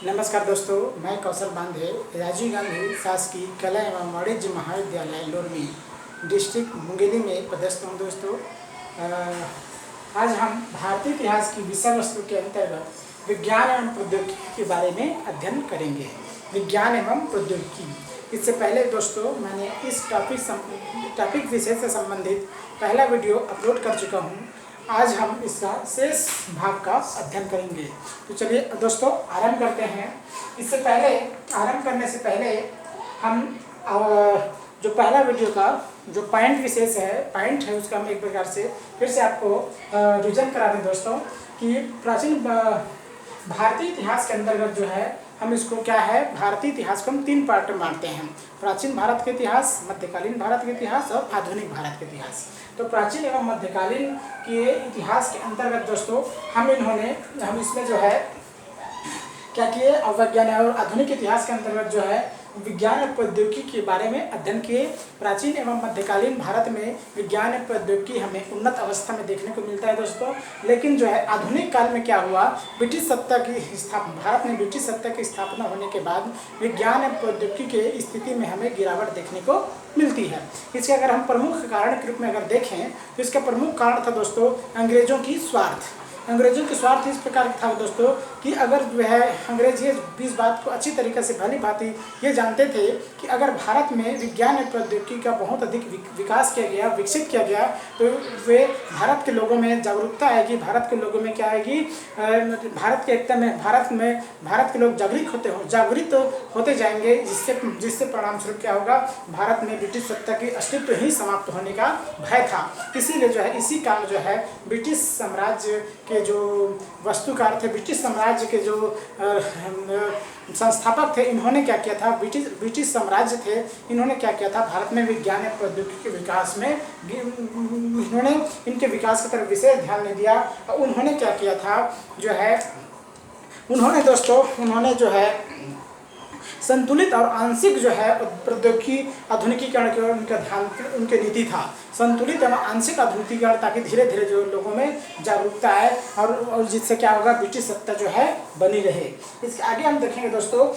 नमस्कार दोस्तों, मैं कौशल बांधे राजीव गांधी शासकीय कला एवं वाणिज्य महाविद्यालय लोरमी डिस्ट्रिक्ट मुंगेली में पदस्थ हूँ। दोस्तों, आज हम भारतीय इतिहास की विषय वस्तु के अंतर्गत विज्ञान एवं प्रौद्योगिकी के बारे में अध्ययन करेंगे। विज्ञान एवं प्रौद्योगिकी। इससे पहले दोस्तों मैंने इस टॉपिक विषय से संबंधित पहला वीडियो अपलोड कर चुका हूँ। आज हम इसका शेष भाग का अध्ययन करेंगे। तो चलिए दोस्तों आरंभ करते हैं। इससे पहले आरंभ करने से पहले हम जो पहला वीडियो का जो पॉइंट विशेष है, पॉइंट है, उसका हम एक प्रकार से फिर से आपको रिविजन करा दें दोस्तों कि प्राचीन भारतीय इतिहास के अंतर्गत जो है हम इसको क्या है, भारतीय इतिहास को हम 3 पार्ट में बांटते हैं। प्राचीन भारत के इतिहास, मध्यकालीन भारत के इतिहास और आधुनिक भारत के इतिहास। तो प्राचीन एवं मध्यकालीन के इतिहास के अंतर्गत दोस्तों हम इसमें जो है क्या किए, अवैज्ञानिक और आधुनिक इतिहास के अंतर्गत जो है विज्ञान और प्रौद्योगिकी के बारे में अध्ययन किए। प्राचीन एवं मध्यकालीन भारत में विज्ञान और प्रौद्योगिकी हमें उन्नत अवस्था में देखने को मिलता है दोस्तों। लेकिन जो है आधुनिक काल में क्या हुआ, ब्रिटिश सत्ता की स्थापना, भारत में ब्रिटिश सत्ता की स्थापना होने के बाद विज्ञान और प्रौद्योगिकी के स्थिति में हमें गिरावट देखने को मिलती है। इसके अगर हम प्रमुख कारण के रूप में अगर देखें तो इसका प्रमुख कारण था दोस्तों अंग्रेजों की स्वार्थ। अंग्रेजों के स्वार्थ इस प्रकार था दोस्तों कि अगर जो है अंग्रेज ये इस बात को अच्छी तरीके से भली भांति ये जानते थे कि अगर भारत में विज्ञान और प्रौद्योगिकी का बहुत अधिक विकास किया गया, विकसित किया गया, तो वे भारत के लोगों में जागरूकता आएगी, भारत के लोगों में क्या आएगी, भारत के एकता में भारत के लोग जागृत होते जाएंगे, जिससे परिणाम स्वरूप क्या होगा, भारत में ब्रिटिश सत्ता की अस्तित्व ही समाप्त होने का भय था। इसीलिए जो है इसी कारण जो है ब्रिटिश साम्राज्य के जो वास्तुकार थे, ब्रिटिश साम्राज्य के जो संस्थापक थे, इन्होंने क्या किया था, ब्रिटिश साम्राज्य थे, इन्होंने क्या किया था, भारत में विज्ञान और प्रौद्योगिकी के विकास में इन्होंने इनके विकास की तरफ विशेष ध्यान नहीं दिया। और उन्होंने क्या किया था जो है, उन्होंने जो है संतुलित और आंशिक जो है प्रौद्योगिकी आधुनिकीकरण की ओर उनका ध्यान, उनके नीति था संतुलित एवं आंशिक आधुनिकीकरण, ताकि धीरे धीरे जो लोगों में जागरूकता आए और जिससे क्या होगा, ब्रिटिश सत्ता जो है बनी रहे। इसके आगे हम देखेंगे दोस्तों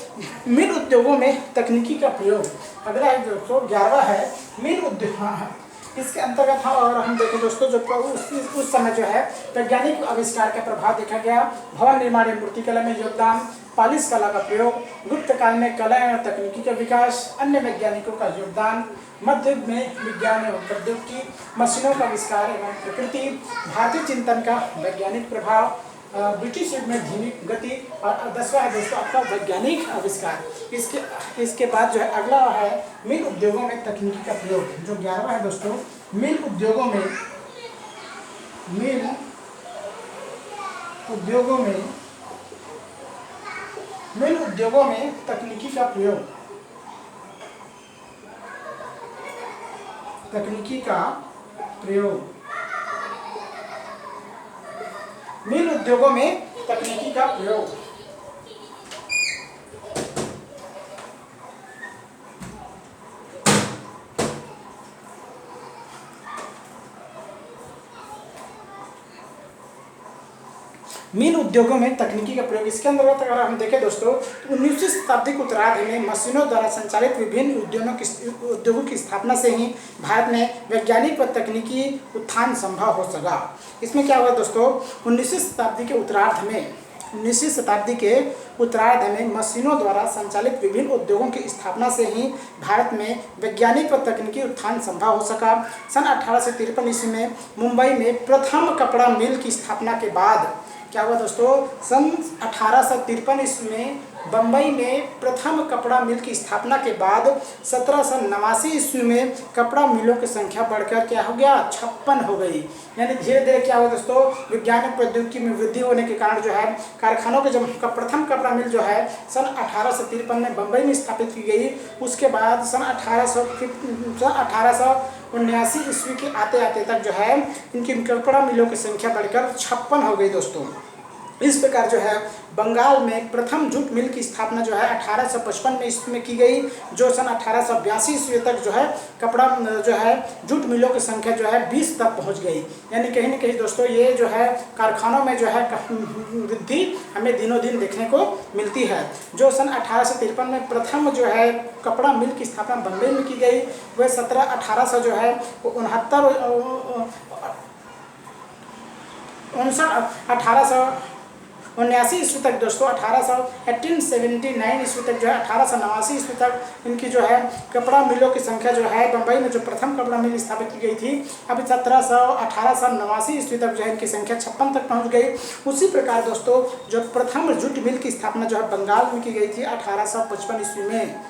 मील उद्योगों में तकनीकी का प्रयोग। अगला है दोस्तों 11वां है मील उद्योग। इसके अंतर्गत और हम देखें दोस्तों जो उस समय जो है वैज्ञानिक आविष्कार का प्रभाव देखा गया। भवन निर्माण एवं मूर्ति कला में योगदान, पालिश कला का प्रयोग, गुप्त काल में कला एवं तकनीकी का विकास, अन्य वैज्ञानिकों का योगदान, मध्य युग में विज्ञान एवं प्रौद्योगिकी, मशीनों का आविष्कार एवं प्रकृति, भारतीय चिंतन का वैज्ञानिक प्रभाव, ब्रिटिश युग में धीमी गति, और 10वां है दोस्तों आपका वैज्ञानिक आविष्कार। इसके बाद जो है अगला है मील उद्योगों में तकनीकी का प्रयोग। जो 11वां है दोस्तों मील उद्योगों में तकनीकी का प्रयोग। मील उद्योगों में तकनीकी का प्रयोग। मील उद्योगों में तकनीकी का प्रयोग। इसके अंतर्गत अगर हम देखें दोस्तों 19वीं शताब्दी के उत्तरार्ध में मशीनों द्वारा संचालित विभिन्न उद्योगों की स्थापना से ही भारत में वैज्ञानिक व तकनीकी उत्थान संभव हो सका। इसमें क्या हुआ दोस्तों 19वीं शताब्दी के उत्तरार्ध में मशीनों द्वारा संचालित विभिन्न उद्योगों की स्थापना से ही भारत में वैज्ञानिक व तकनीकी उत्थान संभव हो सका। सन 1853 ईस्वी में मुंबई में प्रथम कपड़ा मिल की स्थापना के बाद क्या हुआ दोस्तों, सन 1853 ईस्वी में बम्बई में प्रथम कपड़ा मिल की स्थापना के बाद 1789 ईस्वी में कपड़ा मिलों की संख्या बढ़कर क्या हो गया, 56 हो गई। यानी धीरे धीरे क्या हुआ दोस्तों, विज्ञान और प्रौद्योगिकी में वृद्धि होने के कारण जो है कारखानों के जब प्रथम कपड़ा मिल जो है सन 1853 में बम्बई में स्थापित की गई। उसके बाद सन 1879 ईस्वी के आते आते तक जो है इनकी कपड़ा मिलों की संख्या बढ़कर 56 हो गई दोस्तों। इस प्रकार जो है बंगाल में प्रथम जूट मिल की स्थापना जो है 1855 में इसमें की गई, जो सन 1882 ईस्वी तक जो है कपड़ा जो है जूट मिलों की संख्या जो है 20 तक पहुंच गई। यानी कहीं न कहीं दोस्तों ये जो है कारखानों में जो है वृद्धि हमें दिनों दिन देखने को मिलती है। जो सन 1853 में प्रथम जो है कपड़ा मिल की स्थापना बम्बई में की गई, वह 1859 जो है 1879 ईस्वी तक दोस्तों 1879 ईस्वी तक जो है 1889 ईस्वी तक इनकी जो है कपड़ा मिलों की संख्या जो है बम्बई में जो प्रथम कपड़ा मिल स्थापित की गई थी, अभी 1889 ईस्वी तक जो है इनकी संख्या 56 तक पहुंच गई। उसी प्रकार दोस्तों जो प्रथम जूट मिल की स्थापना जो है बंगाल में की गई थी 1855 ईस्वी में।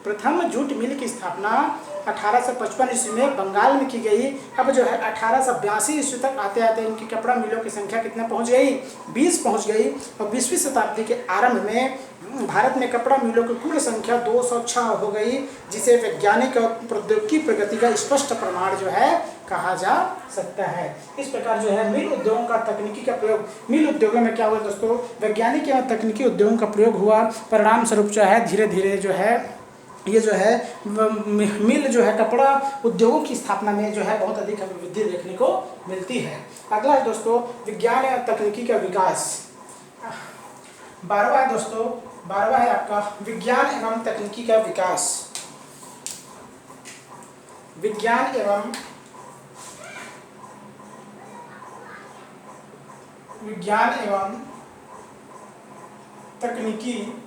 प्रथम जूट मिल की स्थापना 1855 ईस्वी में बंगाल में की गई। अब जो है 1882 ईस्वी तक आते आते इनकी कपड़ा मिलों की संख्या कितने पहुंच गई, 20 पहुंच गई। और 20वीं शताब्दी के आरंभ में भारत में कपड़ा मिलों की कुल संख्या 206 हो गई, जिसे वैज्ञानिक और प्रौद्योगिकी प्रगति का स्पष्ट प्रमाण जो है कहा जा सकता है। इस प्रकार जो है मिल उद्योगों का तकनीकी का प्रयोग, मिल उद्योगों में क्या हुआ दोस्तों, वैज्ञानिक एवं तकनीकी उद्योगों का प्रयोग हुआ। परिणाम स्वरूप जो है धीरे धीरे जो है ये जो है मिल जो है कपड़ा उद्योगों की स्थापना में जो है बहुत अधिक हमें वृद्धि देखने को मिलती है। अगला है दोस्तों विज्ञान एवं तकनीकी का विकास। 12वां है दोस्तों, 12वां है आपका विज्ञान एवं तकनीकी का विकास। विज्ञान एवं तकनीकी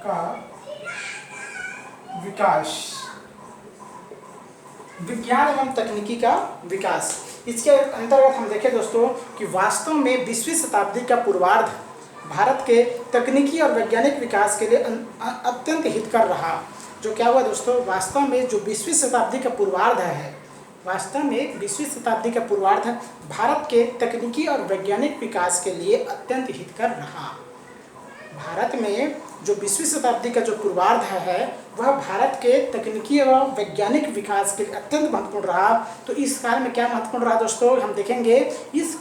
का विकास। विज्ञान एवं तकनीकी का विकास, इसके अंतर्गत हम देखें दोस्तों कि वास्तव में 20वीं शताब्दी का पूर्वार्ध भारत के तकनीकी और वैज्ञानिक विकास के लिए अत्यंत हितकर रहा। जो क्या हुआ दोस्तों, वास्तव में जो 20वीं शताब्दी का पूर्वार्ध है, वास्तव में 20वीं शताब्दी का पूर्वार्ध भारत के तकनीकी और वैज्ञानिक विकास के लिए अत्यंत हितकर रहा। भारत में जो 20वीं शताब्दी का जो पूर्वार्ध है वह भारत के तकनीकी एवं वैज्ञानिक विकास के लिए अत्यंत महत्वपूर्ण रहा। तो इस काल में क्या महत्वपूर्ण रहा दोस्तों, हम देखेंगे इस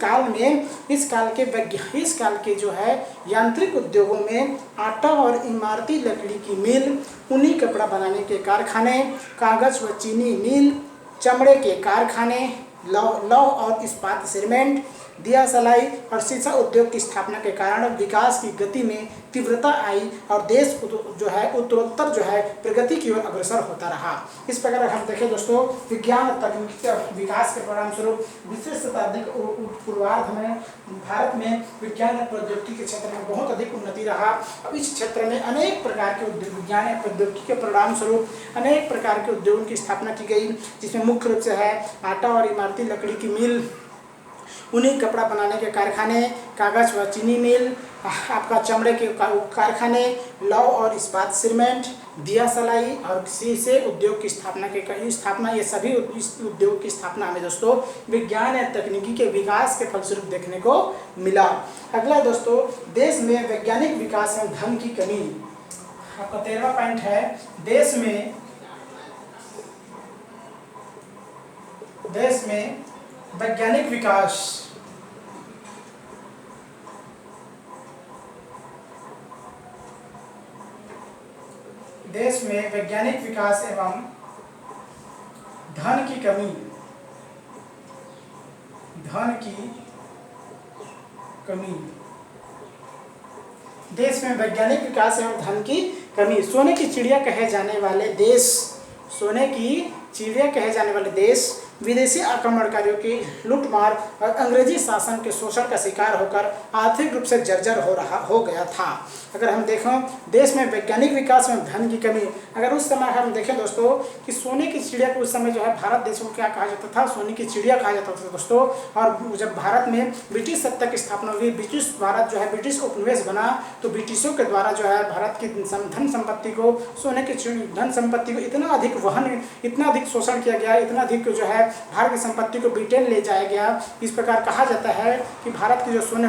काल के जो है यांत्रिक उद्योगों में आटा और इमारती लकड़ी की मिल, ऊनी कपड़ा बनाने के कारखाने, कागज व चीनी मिल, चमड़े के कारखाने, लौह और इस्पात सीमेंट, दिया सलाई और शीशा उद्योग की स्थापना के कारण विकास की गति में तीव्रता आई और देश जो है उत्तरोत्तर जो है प्रगति की ओर अग्रसर होता रहा। इस प्रकार हम देखें दोस्तों विज्ञान और तकनीकी विकास के परिणाम स्वरूप 20वीं शताब्दी के पूर्वार्ध में भारत में विज्ञान और प्रौद्योगिकी के क्षेत्र में बहुत अधिक उन्नति रहा। अब इस क्षेत्र में अनेक प्रकार के उद्योग, विज्ञान और प्रौद्योगिकी के परिणाम स्वरूप अनेक प्रकार के उद्योगों की स्थापना की गई, जिसमें मुख्य रूप से है आटा और इमारती लकड़ी की मिल, ऊनी कपड़ा बनाने के कारखाने, कागज व चीनी मिल, आपका चमड़े के कारखाने, लौह और इस्पात सीमेंट, दिया सलाई और शीशे उद्योग की स्थापना ये सभी उद्योग की स्थापना हमें दोस्तों विज्ञान या तकनीकी के विकास के फलस्वरूप देखने को मिला। अगला दोस्तों देश में वैज्ञानिक विकास में धन की कमी। आपका 13वां पॉइंट है देश में वैज्ञानिक विकास। देश में वैज्ञानिक विकास एवं धन की कमी। देश में वैज्ञानिक विकास एवं धन की कमी। सोने की चिड़िया कहे जाने वाले देश विदेशी आक्रमणकारियों की लूटमार और अंग्रेजी शासन के शोषण का शिकार होकर आर्थिक रूप से जर्जर हो गया था। अगर हम देखें देश में वैज्ञानिक विकास में धन की कमी, अगर उस समय हम देखें दोस्तों कि सोने की चिड़िया को उस समय जो है भारत देश को क्या कहा जाता था, सोने की चिड़िया कहा जाता था दोस्तों। और जब भारत में ब्रिटिश सत्ता की स्थापना हुई, भारत जो है ब्रिटिश उपनिवेश बना, तो ब्रिटिशों के द्वारा जो है भारत की धन संपत्ति को, सोने की धन संपत्ति को इतना अधिक शोषण किया गया, इतना अधिक जो है भारत की संपत्ति को ब्रिटेन ले जाया गया। इस प्रकार कहा जाता है कि भारत जो सोने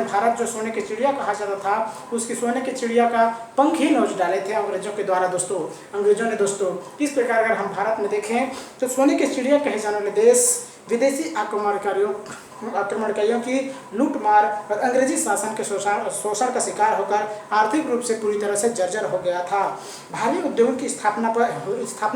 की चिड़िया कहा जाता था, उसकी सोने की चिड़िया का पंख ही नोच डाले थे अंग्रेजों के द्वारा अंग्रेजों ने दोस्तों। इस प्रकार अगर हम भारत में देखें तो सोने की चिड़िया कहे जाने वाले देश विदेशी आक्रमणकारियों आक्रमणकारियों की लूटमार और अंग्रेजी शासन के शोषण का शिकार होकर आर्थिक रूप से पूरी तरह से जर्जर हो गया था। भारी उद्योगों की स्थापना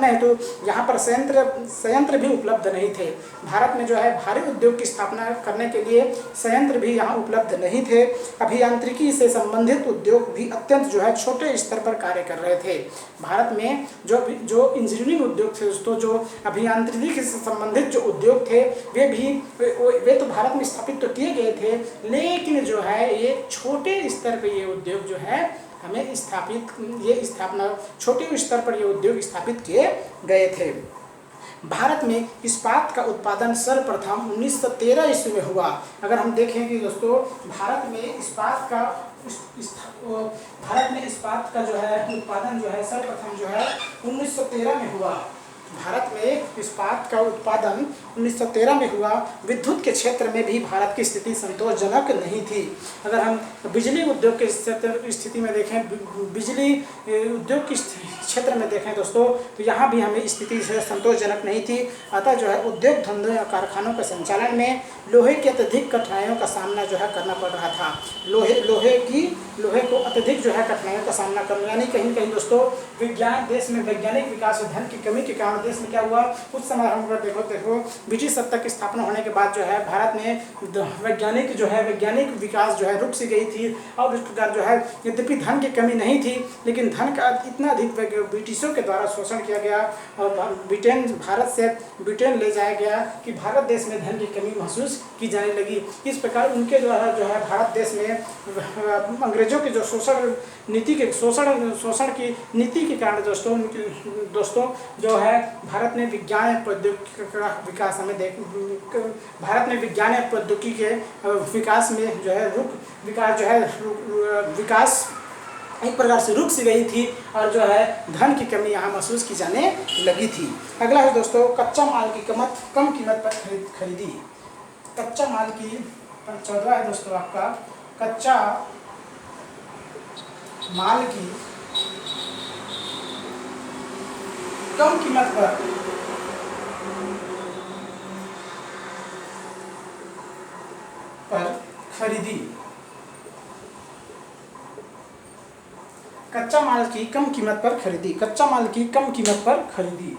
हेतु यहाँ पर संयंत्र भी उपलब्ध नहीं थे। भारत में जो है भारी उद्योग की स्थापना करने के लिए संयंत्र भी यहाँ उपलब्ध नहीं थे। अभियांत्रिकी से संबंधित उद्योग भी अत्यंत जो है छोटे स्तर पर कार्य कर रहे थे। भारत में जो इंजीनियरिंग उद्योग थे दोस्तों, जो अभियांत्रिकी से संबंधित जो उद्योग थे वे तो भारत में स्थापित तो किए गए थे, लेकिन जो है ये छोटे स्तर पर ये उद्योग जो है हमें छोटे स्तर पर ये उद्योग स्थापित किए गए थे। भारत में इस्पात का उत्पादन सर्वप्रथम 1913 ईस्वी में हुआ। अगर हम देखें कि दोस्तों भारत में इस्पात का जो है उत्पादन जो है सर्वप्रथम जो है 1913 में हुआ। भारत में इस्पात का उत्पादन 1913 में हुआ। विद्युत के क्षेत्र में भी भारत की स्थिति संतोषजनक नहीं थी। अगर हम बिजली उद्योग के स्थिति में देखें, बिजली उद्योग के क्षेत्र में देखें दोस्तों, तो यहाँ भी हमें स्थिति संतोषजनक नहीं थी। अतः जो है उद्योग धंधों या कारखानों के संचालन में लोहे की अत्यधिक कठिनाइयों का सामना जो है करना पड़ रहा था। लोहे को अत्यधिक जो है कठिनाइयों का सामना करना, यानी कहीं कहीं दोस्तों देश में वैज्ञानिक विकास और धन की कमी के कारण देश में क्या हुआ, उस समय हम देखो ब्रिटिश सत्ता की स्थापना होने के बाद जो है भारत में वैज्ञानिक विकास जो है रुक सी गई थी। और इस प्रकार जो है यद्यपि धन की कमी नहीं थी, लेकिन धन का इतना अधिक ब्रिटिशों के द्वारा शोषण किया गया और भारत से ब्रिटेन ले जाया गया कि भारत देश में धन की कमी महसूस की जाने लगी। इस प्रकार उनके द्वारा जो है भारत देश में अंग्रेजों के जो शोषण की नीति के कारण दोस्तों जो है भारत में विज्ञान और प्रौद्योगिकी का विकास भारत में विज्ञान और प्रौद्योगिकी के विकास में जो है विकास एक प्रकार से रुक सी गई थी और जो है धन की कमी यहाँ महसूस की जाने लगी थी। अगला है दोस्तों कच्चा माल की कम कीमत पर खरीदी। कच्चा माल की 14 है दोस्तों आपका कच्चा माल की कम कीमत पर खरीदी। कच्चा माल की कम कीमत पर खरीदी। कच्चा माल की कम कीमत पर खरीदी।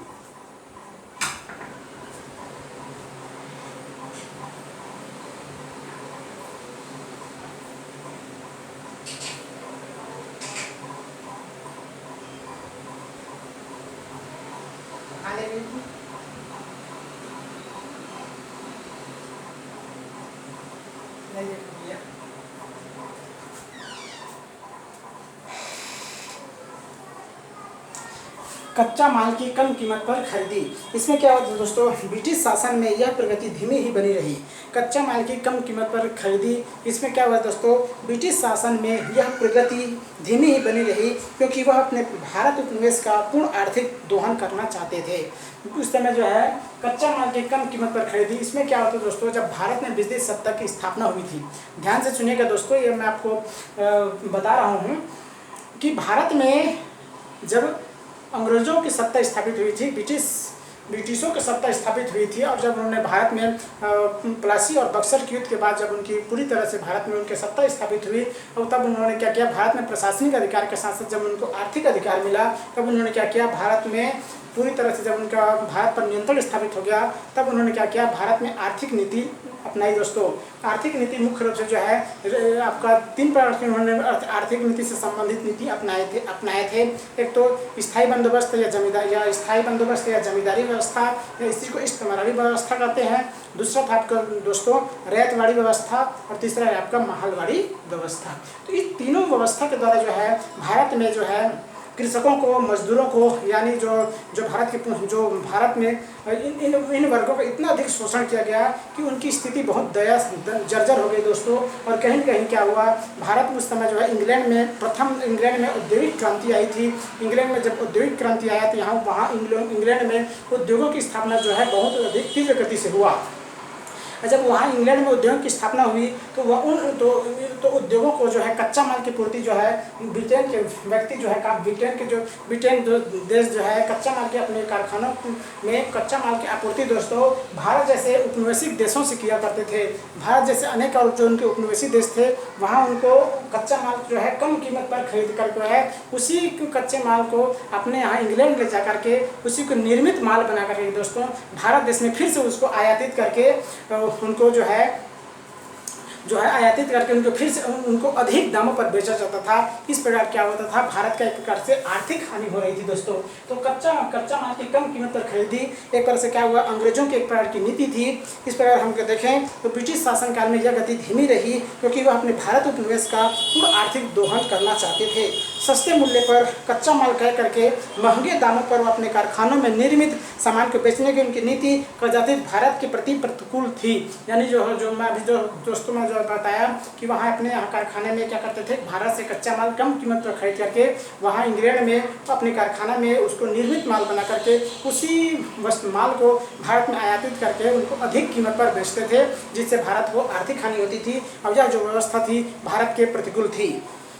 कच्चा माल की कम कीमत पर खरीदी। इसमें क्या होता है दोस्तों, ब्रिटिश शासन में यह प्रगति धीमी ही बनी रही। कच्चा माल की कम कीमत पर खरीदी, इसमें क्या हुआ दोस्तों, ब्रिटिश शासन में यह प्रगति धीमी ही बनी रही क्योंकि वह अपने भारत उपनिवेश का पूर्ण आर्थिक दोहन करना चाहते थे। उस समय जो है कच्चा माल की कम कीमत पर खरीदी। इसमें क्या होता है दोस्तों, जब भारत में ब्रिटिश सत्ता की स्थापना हुई थी, ध्यान से सुनिएगा दोस्तों, ये मैं आपको बता रहा हूँ कि भारत में जब अंग्रेज़ों की सत्ता स्थापित हुई थी, ब्रिटिशों की सत्ता स्थापित हुई थी और जब उन्होंने भारत में प्लासी और बक्सर के युद्ध के बाद जब उनकी पूरी तरह से भारत में उनकी सत्ता स्थापित हुई और तब उन्होंने क्या किया, भारत में प्रशासनिक अधिकार के साथ साथ जब उनको आर्थिक अधिकार मिला तब उन्होंने क्या किया, भारत में पूरी तरह से जब उनका भारत पर नियंत्रण स्थापित हो गया तब उन्होंने क्या किया, भारत में आर्थिक नीति अपनाई। दोस्तों आर्थिक नीति मुख्य रूप से जो है आपका 3 प्रकार की उन्होंने आर्थिक नीति से संबंधित नीति अपनाए थे। एक तो स्थायी बंदोबस्त या जमींदारी व्यवस्था, या इसी को इस्तेमारी व्यवस्था कहते हैं। दूसरा था आपका दोस्तों रैयतवाड़ी व्यवस्था और तीसरा है आपका महलवाड़ी व्यवस्था। तो इस तीनों व्यवस्था के द्वारा जो है भारत में जो है कृषकों को, मजदूरों को, यानी जो भारत में इन वर्गों का इतना अधिक शोषण किया गया कि उनकी स्थिति बहुत जर्जर हो गई दोस्तों। और कहीं कहीं क्या हुआ, भारत में उस समय जो है इंग्लैंड में औद्योगिक क्रांति आई थी। इंग्लैंड में जब औद्योगिक क्रांति आया तो वहाँ इंग्लैंड में उद्योगों की स्थापना जो है बहुत अधिक तीव्र गति से हुआ। और जब वहाँ इंग्लैंड में उद्योगों की स्थापना हुई तो वह तो उद्योगों को जो है कच्चा माल की पूर्ति जो है ब्रिटेन के व्यक्ति जो है ब्रिटेन देश जो है कच्चा माल के अपने कारखानों में कच्चा माल की आपूर्ति दोस्तों भारत जैसे उपनिवेशित देशों से किया करते थे। भारत जैसे अनेक और जो उनके उपनिवेशित देश थे वहाँ उनको कच्चा माल जो है कम कीमत पर खरीद कर जो है उसी कच्चे माल को अपने यहाँ इंग्लैंड ले जा करके उसी को निर्मित माल बना करके दोस्तों भारत देश में फिर से उसको आयातित करके उनको जो है आयातित करके उनको फिर से उनको अधिक दामों पर बेचा जाता था। इस प्रकार क्या होता था, भारत का एक प्रकार से आर्थिक हानि हो रही थी दोस्तों। तो कच्चा माल की कम कीमत पर खरीदी एक प्रकार से क्या हुआ, अंग्रेजों की एक प्रकार की नीति थी। इस प्रकार हम देखें तो ब्रिटिश शासनकाल में यह गति धीमी रही क्योंकि वह अपने भारत उपनिवेश का पूर्ण आर्थिक दोहन करना चाहते थे। सस्ते मूल्य पर कच्चा माल कह करके महंगे दामों पर वह अपने कारखानों में निर्मित सामान को बेचने की उनकी नीति कदाचित भारत के प्रति प्रतिकूल थी। यानी जो मैं अभी दोस्तों में बताया कि वहाँ अपने यहाँ कारखाने में क्या करते थे, भारत से कच्चा माल कम कीमत पर खरीद करके वहाँ इंग्लैंड में अपने कारखाना में उसको निर्मित माल बना करके उसी माल को भारत में आयातित करके उनको अधिक कीमत पर बेचते थे, जिससे भारत को आर्थिक हानि होती थी। और यह जो व्यवस्था थी भारत के प्रतिकूल थी।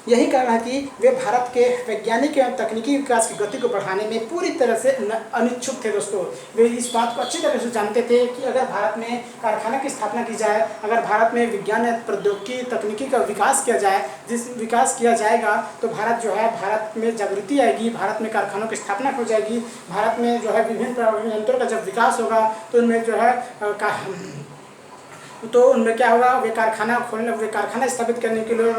यही कारण है कि वे भारत के वैज्ञानिक एवं तकनीकी विकास की गति को बढ़ाने में पूरी तरह से अनिच्छुक थे दोस्तों। वे इस बात को अच्छी तरह से जानते थे कि अगर भारत में कारखाना की स्थापना की जाए, अगर भारत में विज्ञान प्रौद्योगिकी तकनीकी का विकास किया जाए, जिस विकास किया जाएगा तो भारत जो है भारत में जागृति आएगी, भारत में कारखानों की स्थापना हो जाएगी, भारत में जो है विभिन्न यंत्रों का जब विकास होगा तो उनमें जो है तो उनमें क्या होगा, वे कारखाना स्थापित करने के लिए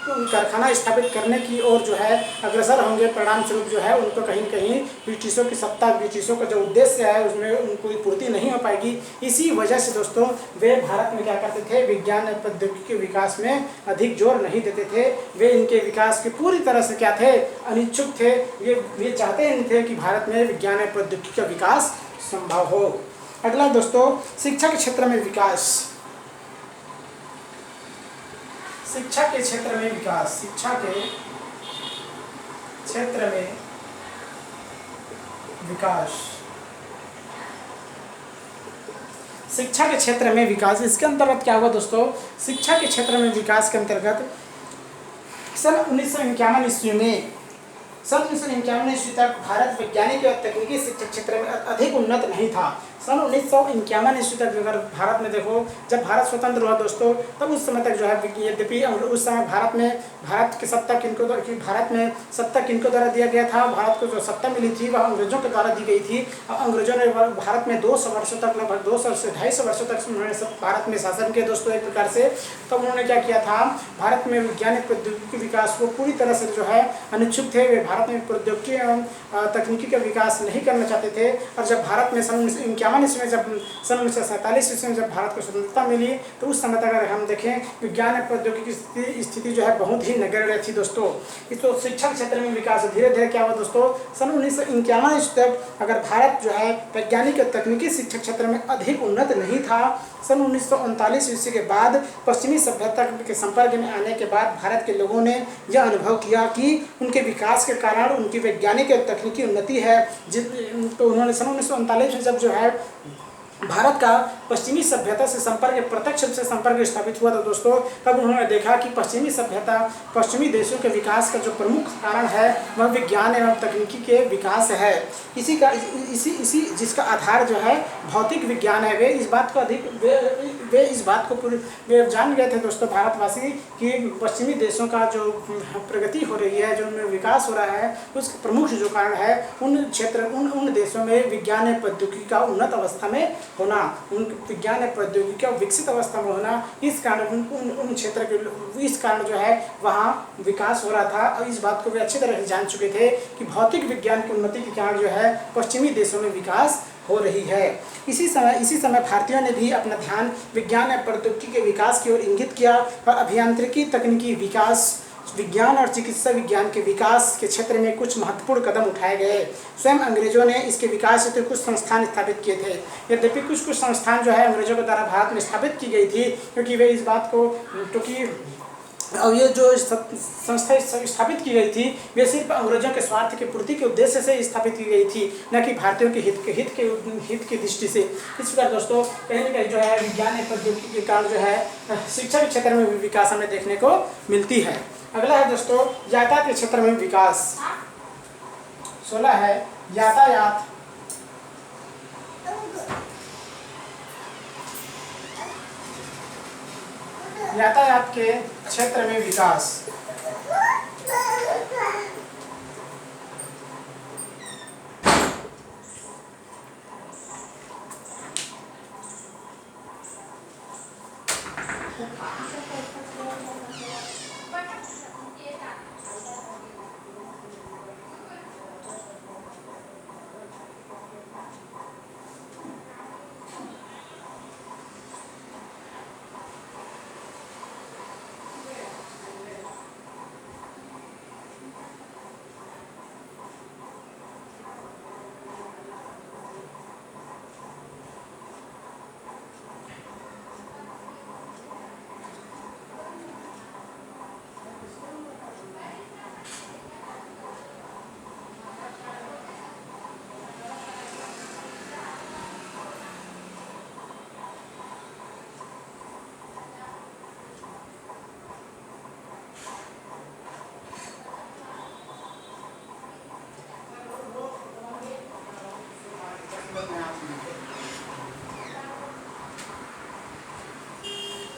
कारखाना स्थापित करने की ओर जो है अग्रसर होंगे। परिणाम स्वरूप जो है उनको कहीं न कहीं ब्रिटिशों की सत्ता, ब्रिटिशों का जो उद्देश्य है उसमें उनको पूर्ति नहीं हो पाएगी। इसी वजह से दोस्तों वे भारत में क्या करते थे, विज्ञान प्रौद्योगिकी के विकास में अधिक जोर नहीं देते थे। वे इनके विकास के पूरी तरह से क्या थे, अनिच्छुक थे। वे चाहते नहीं थे कि भारत में विज्ञान प्रौद्योगिकी का विकास संभव हो। अगला दोस्तों, शिक्षा के क्षेत्र में विकास। शिक्षा के क्षेत्र में विकास, शिक्षा के क्षेत्र में विकास, शिक्षा के क्षेत्र में विकास। इसके अंतर्गत क्या हुआ दोस्तों, शिक्षा के क्षेत्र में विकास के अंतर्गत सन 1951 ईस्वी में तक भारत वैज्ञानिक और तकनीकी शिक्षा क्षेत्र में अधिक उन्नत नहीं था। सन 1951 ईस्वी तक अगर भारत में देखो, जब भारत स्वतंत्र हुआ दोस्तों, तब उस समय तक जो है यद्यपि उस समय भारत में सत्ता किनको द्वारा दिया गया था, भारत को जो सत्ता मिली थी वह अंग्रेजों के द्वारा दी गई थी। अंग्रेजों ने भारत में 200 वर्षों तक, लगभग 200 से 250 वर्षों तक उन्होंने भारत में शासन किया दोस्तों एक प्रकार से। तब उन्होंने क्या किया था, भारत में वैज्ञानिक प्रौद्योगिकी विकास को पूरी तरह से जो है अनिच्छुक थे। वे भारत में प्रौद्योगिकी एवं तकनीकी का विकास नहीं करना चाहते थे। और जब भारत में सन 1947 ईस्वी में, जब सन 1947 ईस्वी में जब भारत को स्वतंत्रता मिली तो उस समय तक अगर हम देखें विज्ञान और प्रौद्योगिकी की स्थिति जो है बहुत ही नगण्य थी दोस्तों। इस तो शिक्षा क्षेत्र में विकास धीरे धीरे क्या हुआ दोस्तों, सन 1951 ईस्वी तक अगर भारत जो है वैज्ञानिक और तकनीकी शिक्षा क्षेत्र में अधिक उन्नत नहीं था। सन 1939 ईस्वी के बाद पश्चिमी सभ्यता के संपर्क में आने के बाद भारत के लोगों ने यह अनुभव किया कि उनके विकास के कारण उनकी वैज्ञानिक और तकनीकी उन्नति है। तो उन्होंने सन 1939 में जब जो है भारत का पश्चिमी सभ्यता से संपर्क, प्रत्यक्ष रूप से संपर्क स्थापित हुआ था दोस्तों, तब उन्होंने देखा कि पश्चिमी सभ्यता, पश्चिमी देशों के विकास का जो प्रमुख कारण है वह विज्ञान एवं तकनीकी के विकास है। इसी जिसका आधार जो है भौतिक विज्ञान है। वे इस बात को वे जान गए थे दोस्तों भारतवासी कि पश्चिमी देशों का जो प्रगति हो रही है, जो उनमें विकास हो रहा है, उसका प्रमुख जो कारण है उन देशों में विज्ञान प्रौद्योगिकी का उन्नत अवस्था में होना, उन विज्ञान प्रौद्योगिकी का विकसित अवस्था में होना। इस कारण उन क्षेत्र के इस कारण जो है वहाँ विकास हो रहा था। और इस बात को वे अच्छी तरह से जान चुके थे कि भौतिक विज्ञान की उन्नति के कारण जो है पश्चिमी देशों में विकास हो रही है। इसी समय भारतीयों ने भी अपना ध्यान विज्ञान और प्रौद्योगिकी के विकास की ओर इंगित किया और अभियांत्रिकी तकनीकी विकास, विज्ञान और चिकित्सा विज्ञान के विकास के क्षेत्र में कुछ महत्वपूर्ण कदम उठाए गए। स्वयं अंग्रेजों ने इसके विकास हेतु कुछ संस्थान स्थापित किए थे। यद्यपि कुछ संस्थान जो है अंग्रेजों के द्वारा भारत में स्थापित की गई थी, क्योंकि वे इस बात को, क्योंकि और ये जो संस्था स्थापित की गई थी वे सिर्फ अंग्रेजों के स्वार्थ की पूर्ति के उद्देश्य से स्थापित की गई थी, न कि भारतीयों के हित की दृष्टि से। इस प्रकार दोस्तों कहीं न कहीं जो है विज्ञान एवं प्रौद्योगिकी के कारण जो है शिक्षा के क्षेत्र में भी विकास हमें देखने को मिलती है। अगला है दोस्तों यातायात के क्षेत्र में विकास। 16 है यातायात के क्षेत्र में विकास।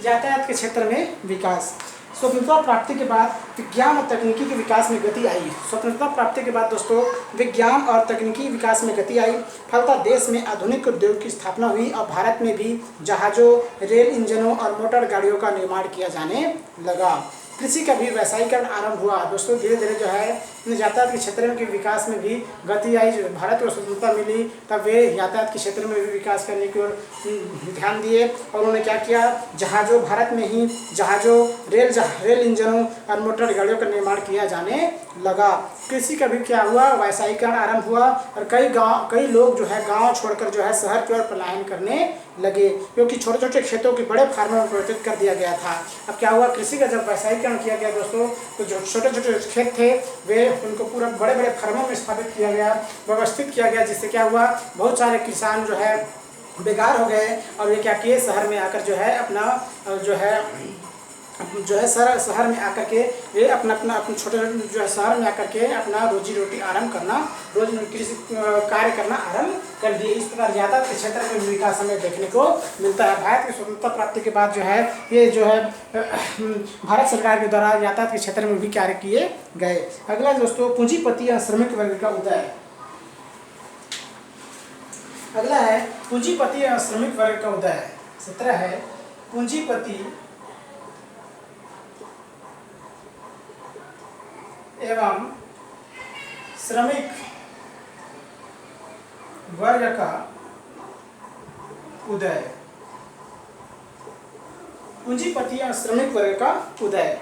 यातायात के क्षेत्र में विकास। स्वतंत्रता प्राप्ति के बाद विज्ञान और तकनीकी के विकास में गति आई। स्वतंत्रता प्राप्ति के बाद दोस्तों विज्ञान और तकनीकी विकास में गति आई। फलतः देश में आधुनिक उद्योग की स्थापना हुई और भारत में भी जहाज़ों, रेल इंजनों और मोटर गाड़ियों का निर्माण किया जाने लगा। कृषि का भी व्यावसायीकरण आरंभ हुआ। दोस्तों धीरे धीरे जो है यातायात के क्षेत्र के विकास में भी गति आई। जो भारत को स्वतंत्रता मिली तब वे यातायात के क्षेत्र में भी विकास करने की ओर ध्यान दिए और उन्होंने क्या किया, जहाज़ों, भारत में ही जहाज़ों, रेल इंजनों और मोटर गाड़ियों का निर्माण किया जाने लगा। कृषि का भी क्या हुआ, व्यावसायीकरण आरंभ हुआ और कई लोग जो है गाँव छोड़कर जो है शहर की ओर पलायन करने लगे, क्योंकि छोटे छोटे खेतों के बड़े फार्मों में परिवर्तित कर दिया गया था। अब क्या हुआ, कृषि का जब व्यावसायीकरण किया गया दोस्तों तो जो छोटे छोटे खेत थे वे उनको पूरा बड़े बड़े फार्मों में स्थापित किया गया, व्यवस्थित किया गया, जिससे क्या हुआ, बहुत सारे किसान जो है बेकार हो गए और ये क्या किए, शहर में आकर जो है अपना शहर में आकर के ये अपने छोटे जो है शहर में आकर के अपना रोजी रोटी आरंभ करना, कृषि कार्य करना आरंभ कर दिए। इस प्रकार यातायात के क्षेत्र में विकास हमें देखने को मिलता है। भारत की स्वतंत्रता प्राप्ति के बाद जो है ये जो है भारत सरकार के द्वारा यातायात के क्षेत्र में भी कार्य किए गए। अगला दोस्तों पूंजीपति या श्रमिक वर्ग का उदय। अगला है पूंजीपति या श्रमिक वर्ग का उदय। 17 है पूंजीपति एवं श्रमिक वर्ग का उदय। पूंजीपति या श्रमिक वर्ग का उदय।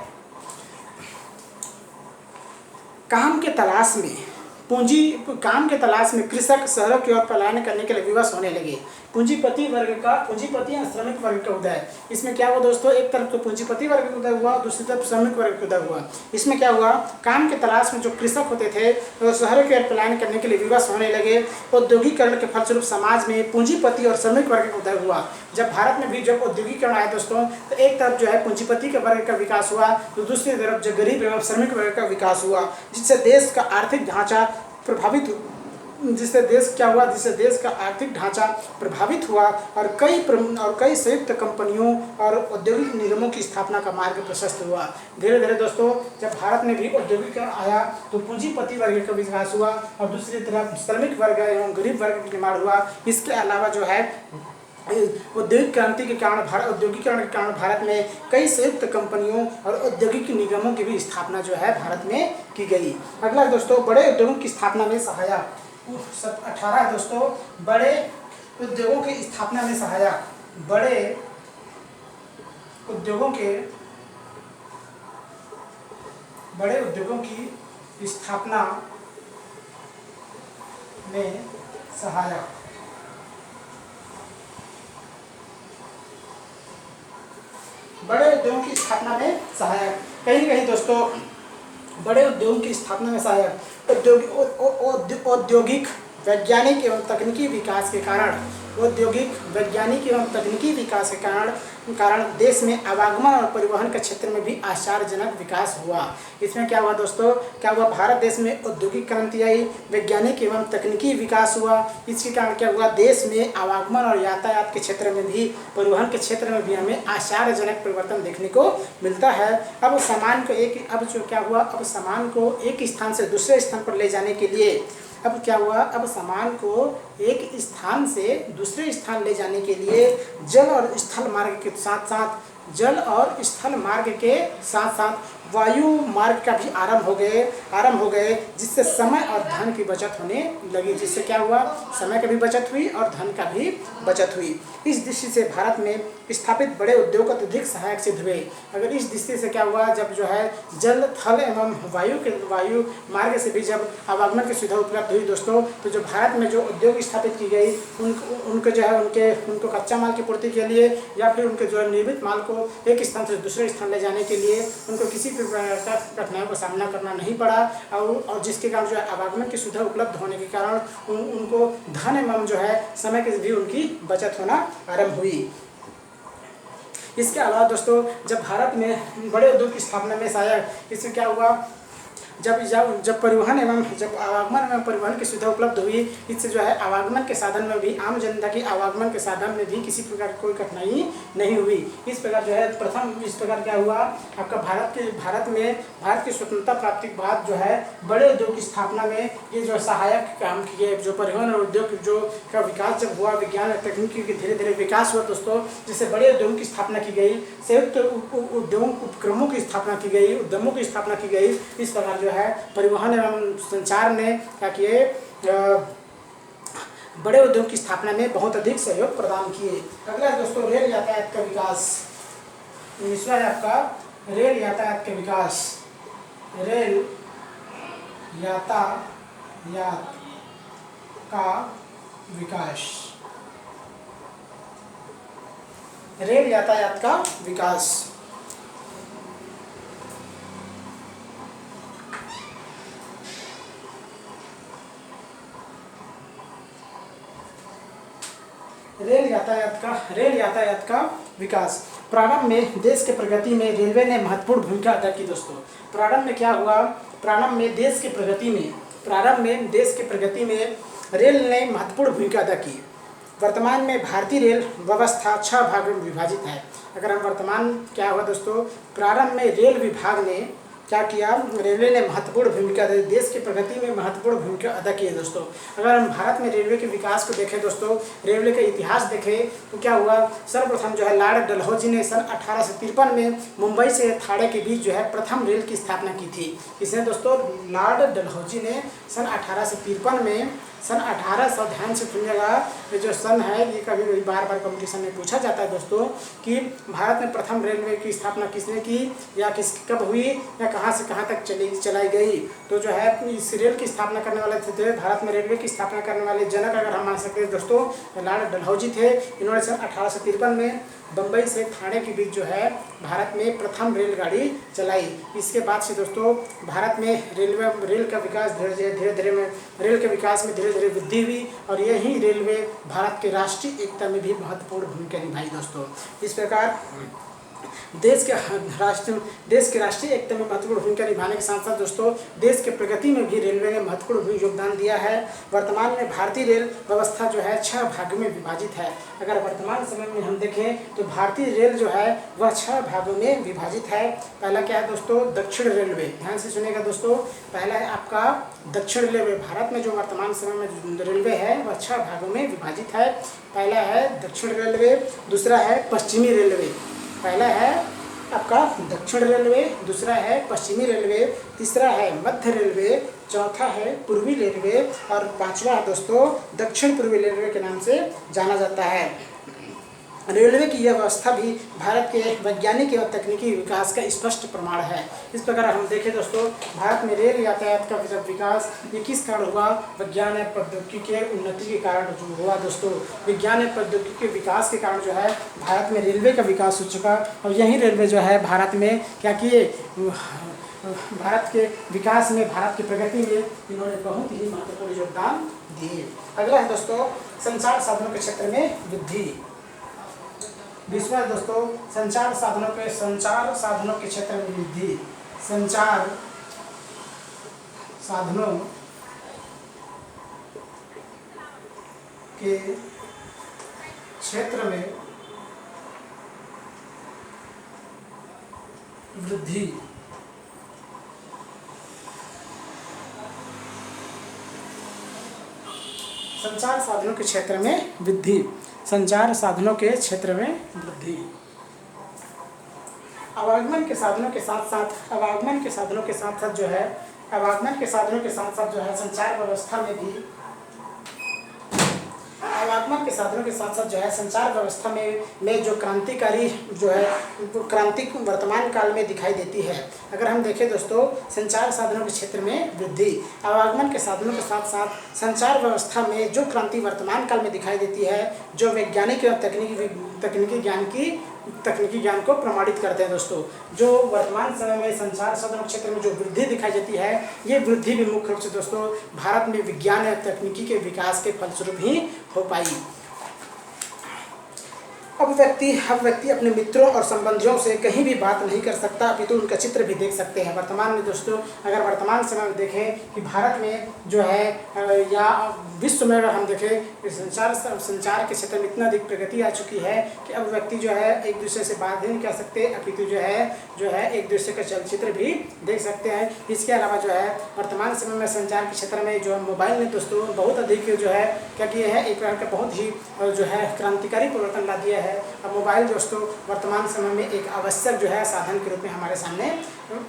काम के तलाश में कृषक शहरों की ओर पलायन करने के लिए विवश होने लगे। पूंजीपति या श्रमिक वर्ग का उदय। इसमें क्या हुआ दोस्तों, एक तरफ तो पूंजीपति वर्ग का उदय हुआ, दूसरी तरफ श्रमिक वर्ग का उदय हुआ। इसमें क्या हुआ, काम के तलाश में जो कृषक होते थे वो शहरों की ओर पलायन करने के लिए विवश होने लगे। औद्योगिकरण के फलस्वरूप समाज में पूंजीपति और श्रमिक वर्ग का उदय हुआ। जब भारत में भी जब औद्योगिकरण आया दोस्तों तो एक तरफ जो है पूंजीपति के वर्ग का विकास हुआ तो दूसरी तरफ जो गरीब एवं श्रमिक वर्ग का विकास हुआ, जिससे देश का आर्थिक ढांचा प्रभावित हुआ और कई संयुक्त कंपनियों और औद्योगिक निगमों की स्थापना का मार्ग प्रशस्त हुआ। धीरे धीरे दोस्तों जब भारत में भी औद्योगिकरण आया तो पूंजीपति वर्ग का विकास हुआ और दूसरी तरफ श्रमिक वर्ग एवं गरीब वर्ग का निर्माण हुआ। इसके अलावा जो है औद्योगिकरण के कारण भारत में कई संयुक्त कंपनियों और औद्योगिक निगमों की भी स्थापना जो है भारत में की गई। अगला दोस्तों बड़े उद्योगों की स्थापना में सहायक। 18 दोस्तों बड़े उद्योगों की स्थापना में सहायक। बड़े उद्योगों की स्थापना में सहायक। बड़े उद्योगों की स्थापना में सहायक। कहीं कहीं दोस्तों बड़े उद्योगों की स्थापना में सहायक औद्योगिक वैज्ञानिक एवं तकनीकी विकास के कारण औद्योगिक वैज्ञानिक एवं तकनीकी विकास के कारण देश में आवागमन और परिवहन के क्षेत्र में भी आश्चर्यजनक विकास हुआ। इसमें क्या हुआ दोस्तों, क्या हुआ, भारत देश में औद्योगिक क्रांति आई, वैज्ञानिक एवं तकनीकी विकास हुआ। इसके कारण क्या हुआ, देश में आवागमन और यातायात के क्षेत्र में भी, परिवहन के क्षेत्र में भी हमें आश्चर्यजनक परिवर्तन देखने को मिलता है। अब सामान को अब जो क्या हुआ, अब सामान को एक स्थान से दूसरे स्थान पर ले जाने के लिए अब क्या हुआ, अब सामान को एक स्थान से दूसरे स्थान ले जाने के लिए जल और स्थल मार्ग के साथ साथ वायु मार्ग का भी आरंभ हो गए जिससे समय और धन की बचत होने लगी। जिससे क्या हुआ, समय की भी बचत हुई और धन का भी बचत हुई। इस दृष्टि से भारत में स्थापित बड़े उद्योग अत्यधिक सहायक सिद्ध हुए। अगर इस दृष्टि से क्या हुआ, जब जो है जल थल एवं वायु मार्ग से भी जब आवागमन की सुविधा उपलब्ध हुई दोस्तों, तो जो भारत में जो उद्योग स्थापित की गई उनको जो है उनको कच्चा माल की पूर्ति के लिए या फिर उनके जो है निर्मित माल को एक स्थान से दूसरे स्थान ले जाने के लिए उनको किसी प्रकार का कठिनाइयों का सामना करना नहीं पड़ा। और जिसके कारण जो है आवागमन की सुविधा उपलब्ध होने के कारण उनको धन एवं जो है समय की भी उनकी बचत होना आरंभ हुई। इसके अलावा दोस्तों जब भारत में बड़े उद्योग की स्थापना में सहायक, इससे क्या हुआ, जब परिवहन एवं जब आवागमन एवं परिवहन की सुविधा उपलब्ध हुई, इससे जो है आवागमन के साधन में भी, आम जनता की आवागमन के साधन में भी किसी प्रकार की कोई कठिनाई नहीं हुई। इस प्रकार जो है इस प्रकार क्या हुआ, आपका भारत की स्वतंत्रता प्राप्ति के बाद जो है बड़े उद्योग की स्थापना में ये जो सहायक काम किए, जो परिवहन और उद्योग जो का विकास जब हुआ, विज्ञान और तकनीकी के धीरे धीरे विकास हुआ दोस्तों, जिससे बड़े उद्योगों की स्थापना की गई, संयुक्त उपक्रमों की स्थापना की गई, उद्यमों की स्थापना की गई। इस प्रकार जो है परिवहन एवं संचार ने क्या किए, बड़े उद्योग की स्थापना में बहुत अधिक सहयोग प्रदान किए। अगला दोस्तों रेल यातायात का विकास। 19वां है आपका रेल यातायात का विकास। रेल यातायात का विकास। रेल यातायात का विकास। रेल यातायात का विकास। प्रारंभ में देश के प्रगति में रेलवे ने महत्वपूर्ण भूमिका अदा की दोस्तों। प्रारंभ में क्या हुआ, प्रारंभ में देश के प्रगति में रेल ने महत्वपूर्ण भूमिका अदा की। वर्तमान में भारतीय रेल व्यवस्था 6 भागों में विभाजित है। अगर हम वर्तमान क्या हुआ दोस्तों, प्रारंभ में रेल विभाग ने क्या किया, रेलवे ने महत्वपूर्ण भूमिका, देश की प्रगति में महत्वपूर्ण भूमिका अदा की है दोस्तों। अगर हम भारत में रेलवे के विकास को देखें दोस्तों, रेलवे का इतिहास देखें तो क्या हुआ, सर्वप्रथम जो है लॉर्ड डलहौजी ने सन 1853 में मुंबई से थाने के बीच जो है प्रथम रेल की स्थापना की थी। इसने दोस्तों लॉर्ड डलहौजी ने सन 1853 में, सन 1800 ध्यान से सुनिएगा, ये जो सन है ये कभी बार कंपटीशन में पूछा जाता है दोस्तों कि भारत में प्रथम रेलवे की स्थापना किसने की या कब हुई या कहाँ से कहाँ तक चलाई गई। तो जो है इस रेल की स्थापना करने वाले थे, भारत में रेलवे की स्थापना करने वाले जनक अगर हम मान सकते हैं दोस्तों, लॉर्ड डलहौजी थे। इन्होंने सन 1853 में बम्बई से थाने के बीच जो है भारत में प्रथम रेलगाड़ी चलाई। इसके बाद से दोस्तों भारत में रेल का विकास धीरे धीरे में रेल के विकास में धीरे धीरे वृद्धि हुई और यही रेलवे भारत के राष्ट्रीय एकता में भी महत्वपूर्ण भूमिका निभाई दोस्तों। इस प्रकार देश के राष्ट्रीय एकता में महत्वपूर्ण भूमिका निभाने के साथ साथ दोस्तों देश के प्रगति में भी रेलवे ने महत्वपूर्ण योगदान दिया है। वर्तमान में भारतीय रेल व्यवस्था जो है 6 भागों में विभाजित है। अगर वर्तमान समय में हम देखें तो भारतीय रेल जो है वह 6 भागों में विभाजित है। पहला क्या है दोस्तों, दक्षिण रेलवे। ध्यान से सुनिएगा दोस्तों, पहला है आपका दक्षिण रेलवे। भारत में जो वर्तमान समय में रेलवे है वह 6 भागों में विभाजित है। पहला है दक्षिण रेलवे, दूसरा है पश्चिमी रेलवे। पहला है आपका दक्षिण रेलवे, दूसरा है पश्चिमी रेलवे, तीसरा है मध्य रेलवे, चौथा है पूर्वी रेलवे और 5वां दोस्तों दक्षिण पूर्वी रेलवे के नाम से जाना जाता है। रेलवे की यह व्यवस्था भी भारत के वैज्ञानिक एवं तकनीकी विकास का स्पष्ट प्रमाण है। इस प्रकार हम देखें दोस्तों, भारत में रेल यातायात का जब विकास ये किस कारण हुआ? विज्ञान एवं प्रौद्योगिकी के उन्नति के कारण जो हुआ दोस्तों। विज्ञान एवं प्रौद्योगिकी के विकास के कारण जो है भारत में रेलवे का विकास हो चुका, और यही रेलवे जो है भारत में क्या किए? भारत के विकास में, भारत की प्रगति में इन्होंने बहुत ही महत्वपूर्ण योगदान दिए। अगला है दोस्तों, संचार साधनों के क्षेत्र में वृद्धि। दूसरा दोस्तों, संचार साधनों के क्षेत्र में वृद्धि। संचार साधनों के क्षेत्र में वृद्धि। संचार साधनों के क्षेत्र में वृद्धि। संचार साधनों के क्षेत्र में वृद्धि। आवागमन के साधनों के साथ साथ संचार व्यवस्था में भी संचार व्यवस्था में जो क्रांतिकारी जो है क्रांति वर्तमान काल में दिखाई देती है। अगर हम देखें दोस्तों, संचार साधनों के क्षेत्र में वृद्धि, आवागमन के साधनों के साथ साथ संचार व्यवस्था में जो क्रांति वर्तमान काल में दिखाई देती है, जो वैज्ञानिक एवं तकनीकी ज्ञान को प्रमाणित करते हैं दोस्तों। जो वर्तमान समय में संचार साधनों क्षेत्र में जो वृद्धि दिखाई देती है, ये वृद्धि भी मुख्य रूप से दोस्तों भारत में विज्ञान और तकनीकी के विकास के फलस्वरूप ही हो पाई। अब व्यक्ति अपने मित्रों और संबंधियों से कहीं भी बात नहीं कर सकता, अपितु उनका चित्र भी देख सकते हैं। वर्तमान में दोस्तों, अगर वर्तमान समय में देखें कि भारत में जो है या विश्व में अगर हम देखें, संचार के क्षेत्र में इतना अधिक प्रगति आ चुकी है कि अब व्यक्ति जो है एक दूसरे से बात नहीं कर सकते, अपितु जो है एक दूसरे का चलचित्र भी देख सकते हैं। इसके अलावा जो है वर्तमान समय में संचार के क्षेत्र में जो मोबाइल ने दोस्तों बहुत अधिक जो है क्या किया है, एक प्रकार का बहुत ही जो है क्रांतिकारी परिवर्तन ला दिया है। अब मोबाइल दोस्तों वर्तमान समय में एक आवश्यक जो है साधन के रूप में हमारे सामने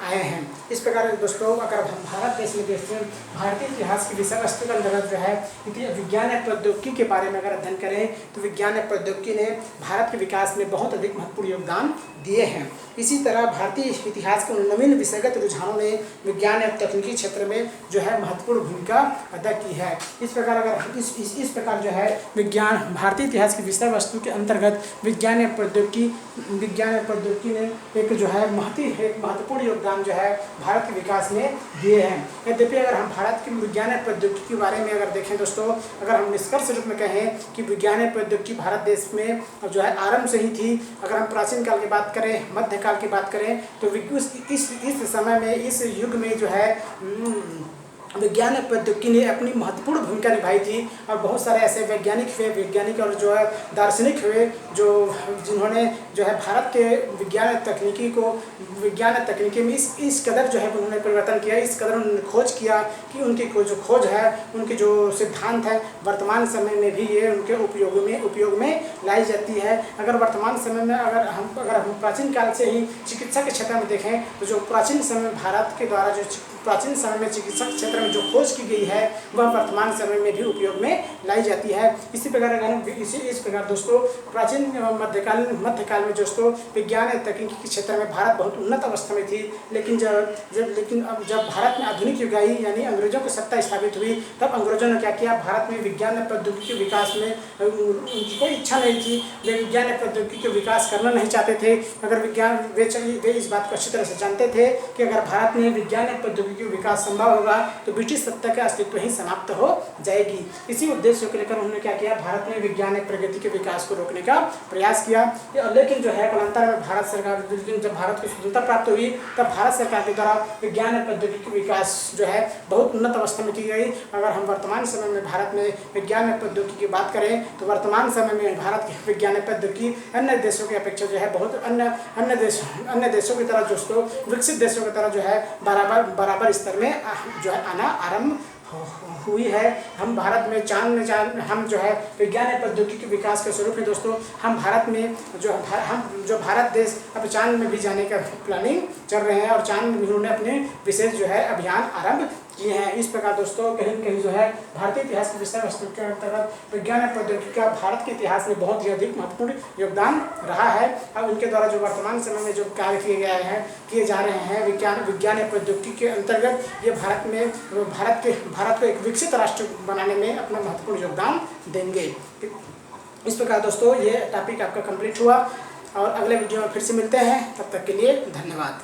आए हैं। इस प्रकार दोस्तों, अगर हम भारत देश में देखते हैं, भारतीय इतिहास की विषय वस्तु का अंतर्गत जो है विज्ञान और प्रौद्योगिकी के बारे में अगर अध्ययन करें तो विज्ञान और प्रौद्योगिकी ने भारत के विकास में बहुत अधिक महत्वपूर्ण योगदान दिए हैं। इसी तरह भारतीय इतिहास के नवीन विषयगत रुझानों ने विज्ञान एवं तकनीकी क्षेत्र में जो है महत्वपूर्ण भूमिका अदा की है। इस प्रकार अगर इस प्रकार जो है भारतीय इतिहास की विषय वस्तु के अंतर्गत विज्ञान एवं प्रौद्योगिकी ने एक जो है महत्वपूर्ण योगदान जो है भारत के विकास में दिए हैं। यद्यपि अगर हम भारत की विज्ञान एवं प्रौद्योगिकी के बारे में अगर देखें दोस्तों, अगर हम निष्कर्ष रूप में कहें कि विज्ञान एवं प्रौद्योगिकी भारत देश में जो है आरंभ से ही थी। अगर हम प्राचीन काल की बात करें, मध्यकाल की बात करें, तो इस समय में, इस युग में जो है विज्ञान और प्रौद्योगिकी ने अपनी महत्वपूर्ण भूमिका निभाई थी। और बहुत सारे ऐसे वैज्ञानिक और जो है दार्शनिक हुए जिन्होंने जो है भारत के विज्ञान और तकनीकी में इस कदर जो है उन्होंने परिवर्तन किया, इस कदर उन्होंने खोज किया कि उनकी जो खोज है, उनकी जो सिद्धांत है, वर्तमान समय में भी ये उनके उपयोग में लाई जाती है। अगर वर्तमान समय में अगर हम प्राचीन काल से ही चिकित्सा के क्षेत्र में देखें तो जो प्राचीन समय में भारत के द्वारा जो प्राचीन समय में चिकित्सा क्षेत्र में जो खोज की गई है वह वर्तमान समय में भी उपयोग में लाई जाती है। इसी प्रकार अगर इस प्रकार दोस्तों प्राचीन मध्यकाल में दोस्तों विज्ञान और तकनीकी के क्षेत्र में भारत बहुत उन्नत अवस्था में थी। लेकिन जब भारत में आधुनिक युग आई, यानी अंग्रेजों की सत्ता स्थापित हुई, तब अंग्रेजों ने क्या किया, भारत में विज्ञान और प्रौद्योगिकी के विकास में उनकी कोई इच्छा नहीं थी। वे विज्ञान और प्रौद्योगिकी के विकास करना नहीं चाहते थे। अगर वे इस बात को अच्छी तरह से जानते थे कि अगर भारत में विज्ञान और प्रौद्योगिकी विकास संभव होगा तो ब्रिटिश सत्ता का अस्तित्व ही समाप्त हो जाएगी। इसी उद्देश्य को लेकर उन्होंने क्या किया, भारत में विज्ञान और प्रगति के विकास को रोकने का प्रयास किया। लेकिन जो है कालांतर में भारत सरकार, जब भारत को स्वतंत्रता प्राप्त हुई तब भारत सरकार के द्वारा विज्ञान और प्रौद्योगिकी विकास जो है बहुत उन्नत अवस्था में की गई। अगर हम वर्तमान समय में भारत में विज्ञान और प्रौद्योगिकी की बात करें तो वर्तमान समय में भारत की विज्ञान और प्रौद्योगिकी अन्य देशों की अपेक्षा जो है बहुत अन्य देशों की तरह दोस्तों विकसित देशों की तरह जो है बराबर स्तर में जो है आना आरंभ हुई है। हम भारत में हम जो है विज्ञान और प्रौद्योगिकी के विकास के स्वरूप में दोस्तों हम भारत में जो भारत देश अब चांद में भी जाने का प्लानिंग चल रहे हैं और चांद में उन्होंने अपने विशेष जो है अभियान आरंभ किए हैं। इस प्रकार दोस्तों कहीं न कहीं जो है भारतीय इतिहास के विषय वस्तु के अंतर्गत विज्ञान और प्रौद्योगिकी का भारत के इतिहास में बहुत ही अधिक महत्वपूर्ण योगदान रहा है। अब उनके द्वारा जो वर्तमान समय में जो कार्य किए जा रहे हैं विज्ञान या प्रौद्योगिकी के अंतर्गत, ये भारत को एक विकसित राष्ट्र बनाने में अपना महत्वपूर्ण योगदान देंगे। इस प्रकार दोस्तों ये टॉपिक आपका कंप्लीट हुआ और अगले वीडियो में फिर से मिलते हैं। तब तक के लिए धन्यवाद।